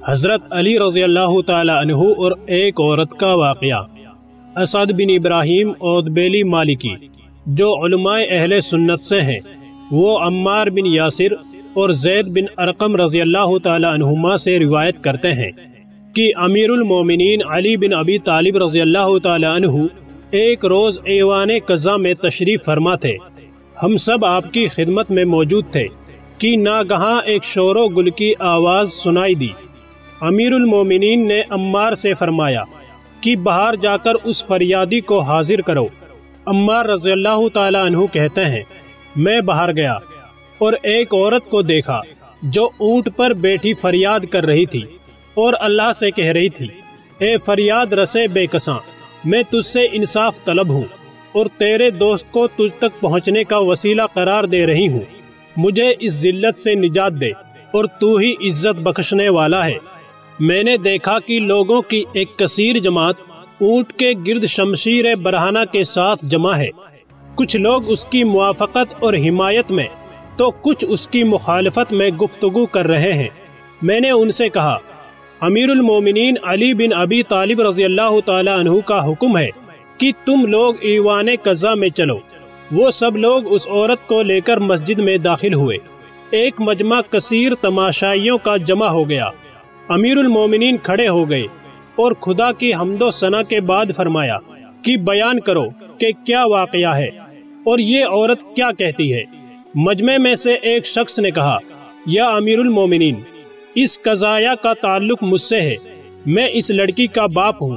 حضرت علی رضی اللہ تعالی عنہ اور ایک عورت کا واقعہ۔ اسد بن ابراہیم اودبیلی مالکی جو علماء اہل سنت سے ہیں، وہ عمار بن یاسر اور زید بن ارقم رضی اللہ تعالی عنہما سے روایت کرتے ہیں کہ امیر المومنین علی بن ابی طالب رضی اللہ تعالی عنہ ایک روز ایوان قضا میں تشریف فرما تھے۔ ہم سب آپ کی خدمت میں موجود تھے کہ ناگہاں ایک شور و گل کی آواز سنائی دی۔ امیر المومنین نے عمار سے فرمایا کہ باہر جا کر اس فریادی کو حاضر کرو۔ عمار رضی اللہ تعالی عنہ کہتے ہیں، میں باہر گیا اور ایک عورت کو دیکھا جو اونٹ پر بیٹھی فریاد کر رہی تھی اور اللہ سے کہہ رہی تھی، اے فریاد رسے بے کساں، میں تجھ سے انصاف طلب ہوں اور تیرے دوست کو تجھ تک پہنچنے کا وسیلہ قرار دے رہی ہوں، مجھے اس ذلت سے نجات دے اور تو ہی عزت بخشنے والا ہے۔ میں نے دیکھا کہ لوگوں کی ایک کثیر جماعت اونٹ کے گرد شمشیر برہنہ کے ساتھ جمع ہے، کچھ لوگ اس کی موافقت اور حمایت میں تو کچھ اس کی مخالفت میں گفتگو کر رہے ہیں۔ میں نے ان سے کہا، امیر المومنین علی بن ابی طالب رضی اللہ تعالی عنہ کا حکم ہے کہ تم لوگ ایوان قضا میں چلو۔ وہ سب لوگ اس عورت کو لے کر مسجد میں داخل ہوئے۔ ایک مجمع کثیر تماشائیوں کا جمع ہو گیا۔ امیر المومنین کھڑے ہو گئے اور خدا کی حمد و ثنا کے بعد فرمایا کہ بیان کرو کہ کیا واقعہ ہے اور یہ عورت کیا کہتی ہے۔ مجمع میں سے ایک شخص نے کہا، یا امیر المومنین، اس قضایا کا تعلق مجھ سے ہے، میں اس لڑکی کا باپ ہوں۔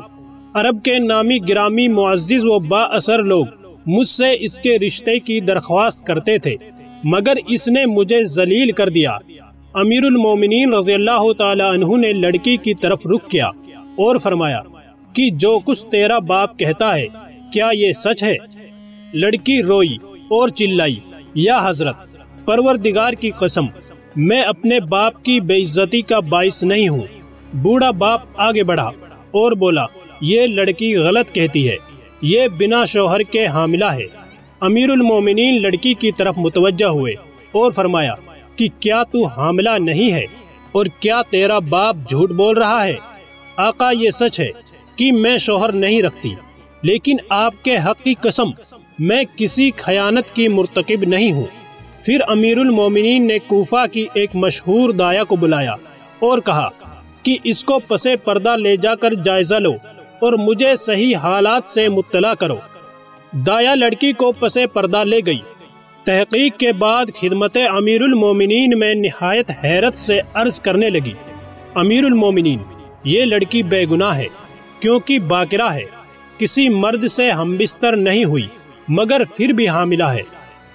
عرب کے نامی گرامی معزز و با اثر لوگ مجھ سے اس کے رشتے کی درخواست کرتے تھے، مگر اس نے مجھے ذلیل کر دیا۔ امیر المومنین رضی اللہ تعالی عنہ نے لڑکی کی طرف رخ کیا اور فرمایا کہ جو کچھ تیرا باپ کہتا ہے کیا یہ سچ ہے؟ لڑکی روئی اور چلائی، یا حضرت، پروردگار کی قسم، میں اپنے باپ کی بے عزتی کا باعث نہیں ہوں۔ بوڑھا باپ آگے بڑھا اور بولا، یہ لڑکی غلط کہتی ہے، یہ بنا شوہر کے حاملہ ہے۔ امیر المومنین لڑکی کی طرف متوجہ ہوئے اور فرمایا کہ کیا تو حاملہ نہیں ہے اور کیا تیرا باپ جھوٹ بول رہا ہے؟ آقا، یہ سچ ہے کہ میں شوہر نہیں رکھتی، لیکن آپ کے حق کی قسم میں کسی خیانت کی مرتکب نہیں ہوں۔ پھر امیر المومنین نے کوفہ کی ایک مشہور دایا کو بلایا اور کہا کہ اس کو پسے پردہ لے جا کر جائزہ لو اور مجھے صحیح حالات سے مطلع کرو۔ دایا لڑکی کو پسے پردہ لے گئی۔ تحقیق کے بعد خدمت امیر المومنین میں نہایت حیرت سے عرض کرنے لگی، امیر المومنین، یہ لڑکی بے گناہ ہے کیونکہ باکرہ ہے، کسی مرد سے ہم بستر نہیں ہوئی، مگر پھر بھی حاملہ ہے۔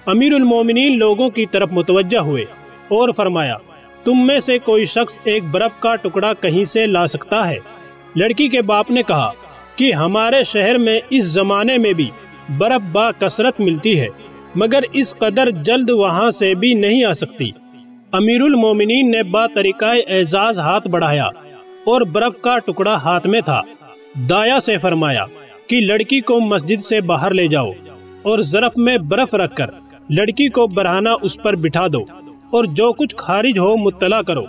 امیر المومنین لوگوں کی طرف متوجہ ہوئے اور فرمایا، تم میں سے کوئی شخص ایک برف کا ٹکڑا کہیں سے لا سکتا ہے؟ لڑکی کے باپ نے کہا کہ ہمارے شہر میں اس زمانے میں بھی برف با کثرت ملتی ہے، مگر اس قدر جلد وہاں سے بھی نہیں آ سکتی۔ امیر المومنین نے با طریقہ اعزاز ہاتھ بڑھایا اور برف کا ٹکڑا ہاتھ میں تھا۔ دایا سے فرمایا کہ لڑکی کو مسجد سے باہر لے جاؤ اور ظرف میں برف رکھ کر لڑکی کو برہنہ اس پر بٹھا دو اور جو کچھ خارج ہو مطلع کرو۔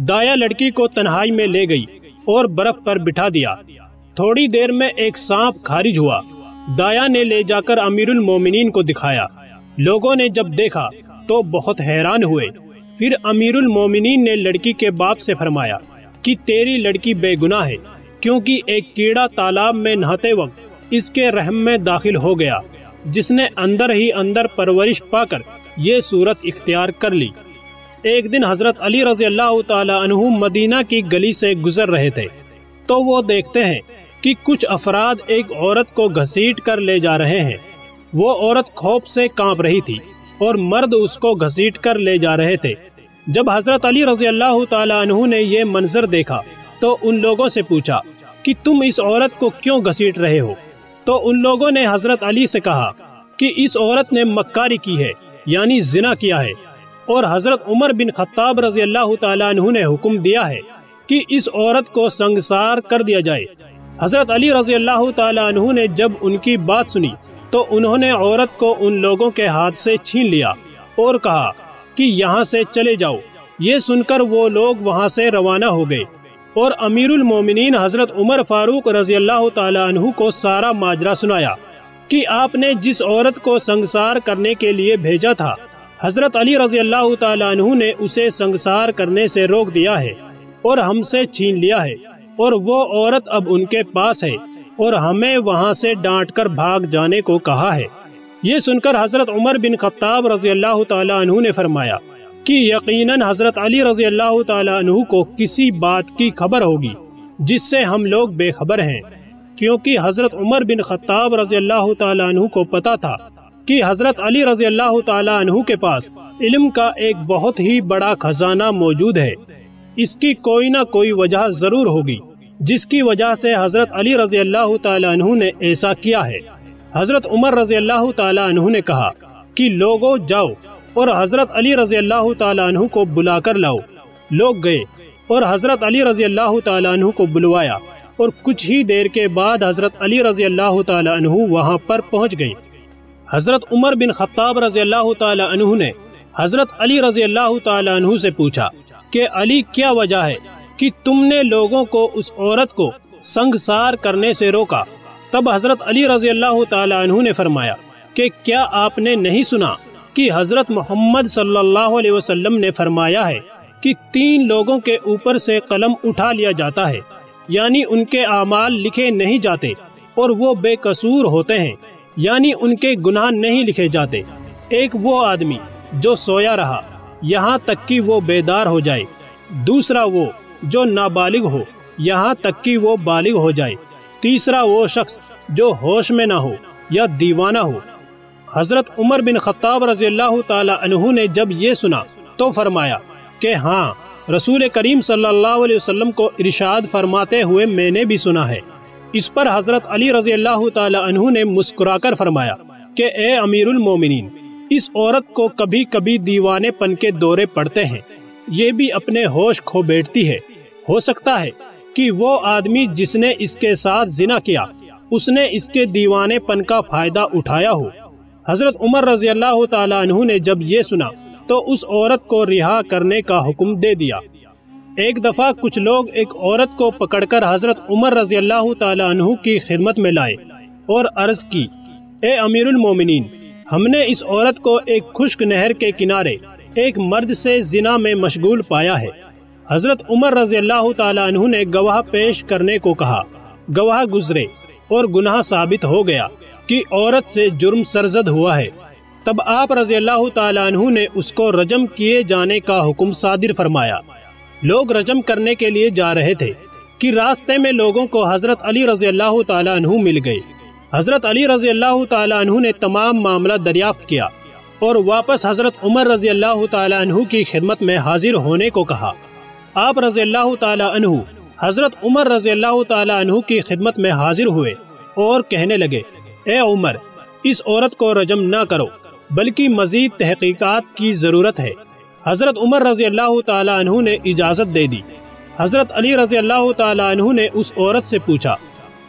دایا لڑکی کو تنہائی میں لے گئی اور برف پر بٹھا دیا۔ تھوڑی دیر میں ایک سانپ خارج ہوا۔ دایا نے لے جا کر امیر المومنین کو دکھایا۔ لوگوں نے جب دیکھا تو بہت حیران ہوئے۔ پھر امیر المومنین نے لڑکی کے باپ سے فرمایا کہ تیری لڑکی بے گناہ ہے، کیونکہ ایک کیڑا تالاب میں نہاتے وقت اس کے رحم میں داخل ہو گیا، جس نے اندر ہی اندر پرورش پا کر یہ صورت اختیار کر لی۔ ایک دن حضرت علی رضی اللہ تعالی عنہ مدینہ کی گلی سے گزر رہے تھے تو وہ دیکھتے ہیں کہ کچھ افراد ایک عورت کو گھسیٹ کر لے جا رہے ہیں۔ وہ عورت خوف سے کانپ رہی تھی اور مرد اس کو گھسیٹ کر لے جا رہے تھے۔ جب حضرت علی رضی اللہ تعالی عنہ نے یہ منظر دیکھا تو ان لوگوں سے پوچھا کہ تم اس عورت کو کیوں گھسیٹ رہے ہو؟ تو ان لوگوں نے حضرت علی سے کہا کہ اس عورت نے مکاری کی ہے، یعنی زنا کیا ہے، اور حضرت عمر بن خطاب رضی اللہ تعالی عنہ نے حکم دیا ہے کہ اس عورت کو سنگسار کر دیا جائے۔ حضرت علی رضی اللہ تعالی عنہ نے جب ان کی بات سنی تو انہوں نے عورت کو ان لوگوں کے ہاتھ سے چھین لیا اور کہا کہ یہاں سے چلے جاؤ۔ یہ سن کر وہ لوگ وہاں سے روانہ ہو گئے۔ اور امیر المومنین حضرت عمر فاروق رضی اللہ تعالی عنہ کو سارا ماجرا سنایا کہ آپ نے جس عورت کو سنگسار کرنے کے لیے بھیجا تھا، حضرت علی رضی اللہ تعالی عنہ نے اسے سنگسار کرنے سے روک دیا ہے اور ہم سے چھین لیا ہے، اور وہ عورت اب ان کے پاس ہے اور ہمیں وہاں سے ڈانٹ کر بھاگ جانے کو کہا ہے۔ یہ سن کر حضرت عمر بن خطاب رضی اللہ تعالی عنہ نے فرمایا کہ یقیناً حضرت علی رضی اللہ تعالی عنہ کو کسی بات کی خبر ہوگی جس سے ہم لوگ بے خبر ہیں، کیونکہ حضرت عمر بن خطاب رضی اللہ تعالی عنہ کو پتا تھا کہ حضرت علی رضی اللہ تعالی عنہ کے پاس علم کا ایک بہت ہی بڑا خزانہ موجود ہے۔ اس کی کوئی نہ کوئی وجہ ضرور ہوگی جس کی وجہ سے حضرت علی رضی اللہ تعالی عنہ نے ایسا کیا ہے۔ حضرت عمر رضی اللہ تعالی عنہ نے کہا کہ لوگوں جاؤ اور حضرت علی رضی اللہ تعالی عنہ کو بلا کر لاؤ۔ لوگ گئے اور حضرت علی رضی اللہ تعالی عنہ کو بلوایا، اور کچھ ہی دیر کے بعد حضرت علی رضی اللہ تعالی عنہ وہاں پر پہنچ گئے۔ حضرت عمر بن خطاب رضی اللہ تعالی عنہ نے حضرت علی رضی اللہ تعالی عنہ سے پوچھا کہ علی کیا وجہ ہے کہ تم نے لوگوں کو اس عورت کو سنگسار کرنے سے روکا؟ تب حضرت علی رضی اللہ تعالی عنہ نے فرمایا کہ کیا آپ نے نہیں سنا کہ حضرت محمد صلی اللہ علیہ وسلم نے فرمایا ہے کہ 3 لوگوں کے اوپر سے قلم اٹھا لیا جاتا ہے، یعنی ان کے اعمال لکھے نہیں جاتے اور وہ بے قصور ہوتے ہیں، یعنی ان کے گناہ نہیں لکھے جاتے۔ ایک وہ آدمی جو سویا رہا یہاں تک کہ وہ بیدار ہو جائے، دوسرا وہ جو نابالغ ہو یہاں تک کہ وہ بالغ ہو جائے، تیسرا وہ شخص جو ہوش میں نہ ہو یا دیوانہ ہو۔ حضرت عمر بن خطاب رضی اللہ تعالی عنہ نے جب یہ سنا تو فرمایا کہ ہاں، رسول کریم صلی اللہ علیہ وسلم کو ارشاد فرماتے ہوئے میں نے بھی سنا ہے۔ اس پر حضرت علی رضی اللہ تعالی عنہ نے مسکرا کر فرمایا کہ اے امیر المومنین، اس عورت کو کبھی کبھی دیوانے پن کے دورے پڑتے ہیں، یہ بھی اپنے ہوش کھو بیٹھتی ہے۔ ہو سکتا ہے کہ وہ آدمی جس نے اس کے ساتھ زنا کیا اس نے اس کے دیوانے پن کا فائدہ اٹھایا ہو۔ حضرت عمر رضی اللہ تعالی عنہ نے جب یہ سنا تو اس عورت کو رہا کرنے کا حکم دے دیا۔ ایک دفعہ کچھ لوگ ایک عورت کو پکڑ کر حضرت عمر رضی اللہ تعالی عنہ کی خدمت میں لائے اور عرض کی، اے امیر المومنین، ہم نے اس عورت کو ایک خشک نہر کے کنارے ایک مرد سے زنا میں مشغول پایا ہے۔ حضرت عمر رضی اللہ تعالی عنہ نے گواہ پیش کرنے کو کہا۔ گواہ گزرے اور گناہ ثابت ہو گیا کہ عورت سے جرم سرزد ہوا ہے۔ تب آپ رضی اللہ تعالی عنہ نے اس کو رجم کیے جانے کا حکم صادر فرمایا۔ لوگ رجم کرنے کے لیے جا رہے تھے کہ راستے میں لوگوں کو حضرت علی رضی اللہ تعالی عنہ مل گئے۔ حضرت علی رضی اللہ تعالی عنہ نے تمام معاملہ دریافت کیا اور واپس حضرت عمر رضی اللہ تعالی عنہ کی خدمت میں حاضر ہونے کو کہا۔ آپ رضی اللہ تعالی عنہ حضرت عمر رضی اللہ تعالی عنہ کی خدمت میں حاضر ہوئے اور کہنے لگے، اے عمر، اس عورت کو رجم نہ کرو بلکہ مزید تحقیقات کی ضرورت ہے۔ حضرت عمر رضی اللہ تعالی عنہ نے اجازت دے دی۔ حضرت علی رضی اللہ تعالی عنہ نے اس عورت سے پوچھا،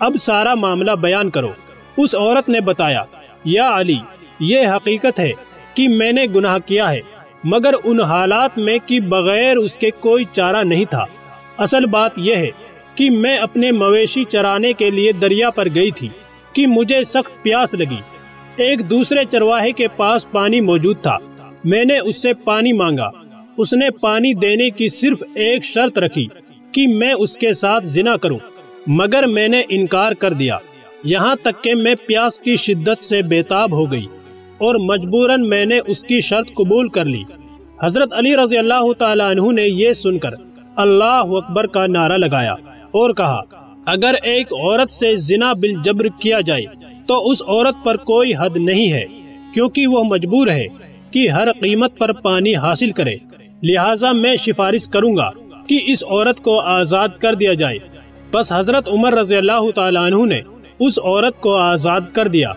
اب سارا معاملہ بیان کرو۔ اس عورت نے بتایا، یا علی، یہ حقیقت ہے کہ میں نے گناہ کیا ہے، مگر ان حالات میں کہ بغیر اس کے کوئی چارہ نہیں تھا۔ اصل بات یہ ہے کہ میں اپنے مویشی چرانے کے لیے دریا پر گئی تھی کہ مجھے سخت پیاس لگی۔ ایک دوسرے چرواہے کے پاس پانی موجود تھا، میں نے اس سے پانی مانگا۔ اس نے پانی دینے کی صرف ایک شرط رکھی کہ میں اس کے ساتھ زنا کروں، مگر میں نے انکار کر دیا، یہاں تک کہ میں پیاس کی شدت سے بےتاب ہو گئی اور مجبوراً میں نے اس کی شرط قبول کر لی۔ حضرت علی رضی اللہ تعالی عنہ نے یہ سن کر اللہ اکبر کا نعرہ لگایا اور کہا، اگر ایک عورت سے زنا بالجبر کیا جائے تو اس عورت پر کوئی حد نہیں ہے، کیونکہ وہ مجبور ہے کہ ہر قیمت پر پانی حاصل کرے، لہٰذا میں سفارش کروں گا کہ اس عورت کو آزاد کر دیا جائے۔ بس حضرت عمر رضی اللہ تعالی عنہ نے اس عورت کو آزاد کر دیا۔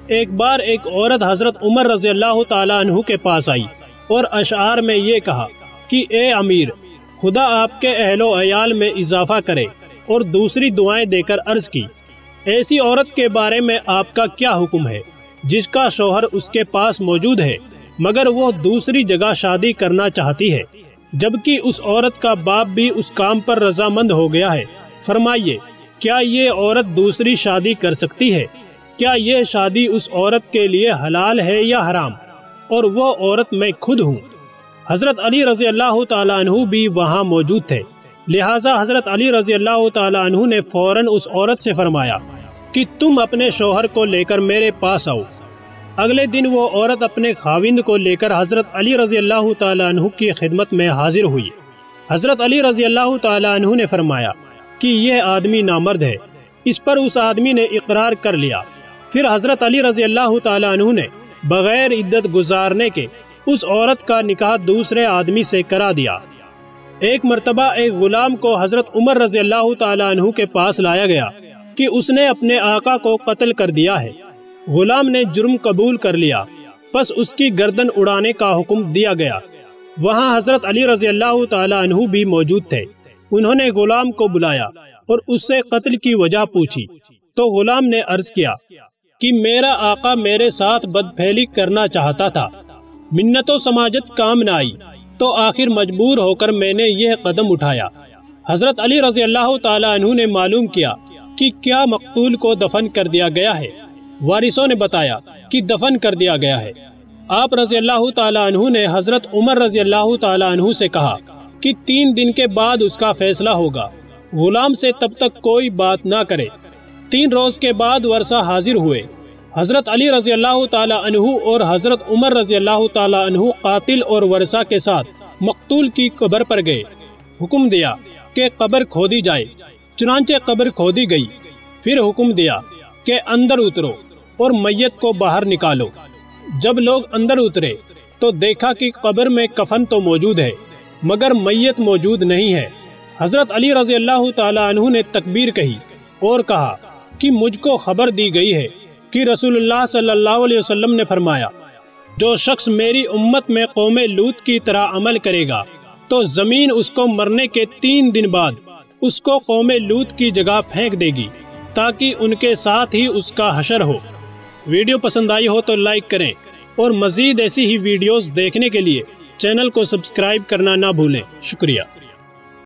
ایک بار ایک عورت حضرت عمر رضی اللہ تعالی عنہ کے پاس آئی اور اشعار میں یہ کہا کہ اے امیر، خدا آپ کے اہل و عیال میں اضافہ کرے، اور دوسری دعائیں دے کر عرض کی، ایسی عورت کے بارے میں آپ کا کیا حکم ہے جس کا شوہر اس کے پاس موجود ہے مگر وہ دوسری جگہ شادی کرنا چاہتی ہے؟ جبکہ اس عورت کا باپ بھی اس کام پر رضامند ہو گیا ہے، فرمائیے کیا یہ عورت دوسری شادی کر سکتی ہے؟ کیا یہ شادی اس عورت کے لیے حلال ہے یا حرام؟ اور وہ عورت میں خود ہوں۔ حضرت علی رضی اللہ تعالیٰ عنہ بھی وہاں موجود تھے، لہٰذا حضرت علی رضی اللہ تعالیٰ عنہ نے فوراً اس عورت سے فرمایا کہ تم اپنے شوہر کو لے کر میرے پاس آؤ۔ اگلے دن وہ عورت اپنے خاوند کو لے کر حضرت علی رضی اللہ تعالیٰ عنہ کی خدمت میں حاضر ہوئی۔ حضرت علی رضی اللہ تعالیٰ عنہ نے فرمایا کہ یہ آدمی نامرد ہے۔ اس پر اس آدمی نے اقرار کر لیا۔ پھر حضرت علی رضی اللہ تعالیٰ عنہ نے بغیر عدت گزارنے کے اس عورت کا نکاح دوسرے آدمی سے کرا دیا۔ ایک مرتبہ ایک غلام کو حضرت عمر رضی اللہ تعالیٰ عنہ کے پاس لایا گیا کہ اس نے اپنے آقا کو قتل کر دیا ہے۔ غلام نے جرم قبول کر لیا، پس اس کی گردن اڑانے کا حکم دیا گیا۔ وہاں حضرت علی رضی اللہ تعالیٰ عنہ بھی موجود تھے۔ انہوں نے غلام کو بلایا اور اس سے قتل کی وجہ پوچھی تو غلام نے عرض کیا کہ میرا آقا میرے ساتھ بدپھیلی کرنا چاہتا تھا، منت و سماجت کام نہ آئی تو آخر مجبور ہو کر میں نے یہ قدم اٹھایا۔ حضرت علی رضی اللہ تعالیٰ عنہ نے معلوم کیا کہ کیا مقتول کو دفن کر دیا گیا ہے؟ وارثوں نے بتایا کہ دفن کر دیا گیا ہے۔ آپ رضی اللہ تعالیٰ عنہ نے حضرت عمر رضی اللہ تعالیٰ عنہ سے کہا کہ 3 دن کے بعد اس کا فیصلہ ہوگا، غلام سے تب تک کوئی بات نہ کرے۔ 3 روز کے بعد ورثہ حاضر ہوئے۔ حضرت علی رضی اللہ تعالیٰ عنہ اور حضرت عمر رضی اللہ تعالیٰ عنہ قاتل اور ورثہ کے ساتھ مقتول کی قبر پر گئے۔ حکم دیا کہ قبر کھودی جائے، چنانچہ قبر کھودی گئی۔ پھر حکم دیا کہ اندر اترو اور میت کو باہر نکالو۔ جب لوگ اندر اترے تو دیکھا کہ قبر میں کفن تو موجود ہے مگر میت موجود نہیں ہے۔ حضرت علی رضی اللہ تعالیٰ عنہ نے تکبیر کہی اور کہا کہ مجھ کو خبر دی گئی ہے کہ رسول اللہ صلی اللہ علیہ وسلم نے فرمایا جو شخص میری امت میں قوم لوط کی طرح عمل کرے گا تو زمین اس کو مرنے کے 3 دن بعد اس کو قوم لوط کی جگہ پھینک دے گی تاکہ ان کے ساتھ ہی اس کا حشر ہو۔ ویڈیو پسند آئی ہو تو لائک کریں اور مزید ایسی ہی ویڈیوز دیکھنے کے لیے چینل کو سبسکرائب کرنا نہ بھولیں۔ شکریہ۔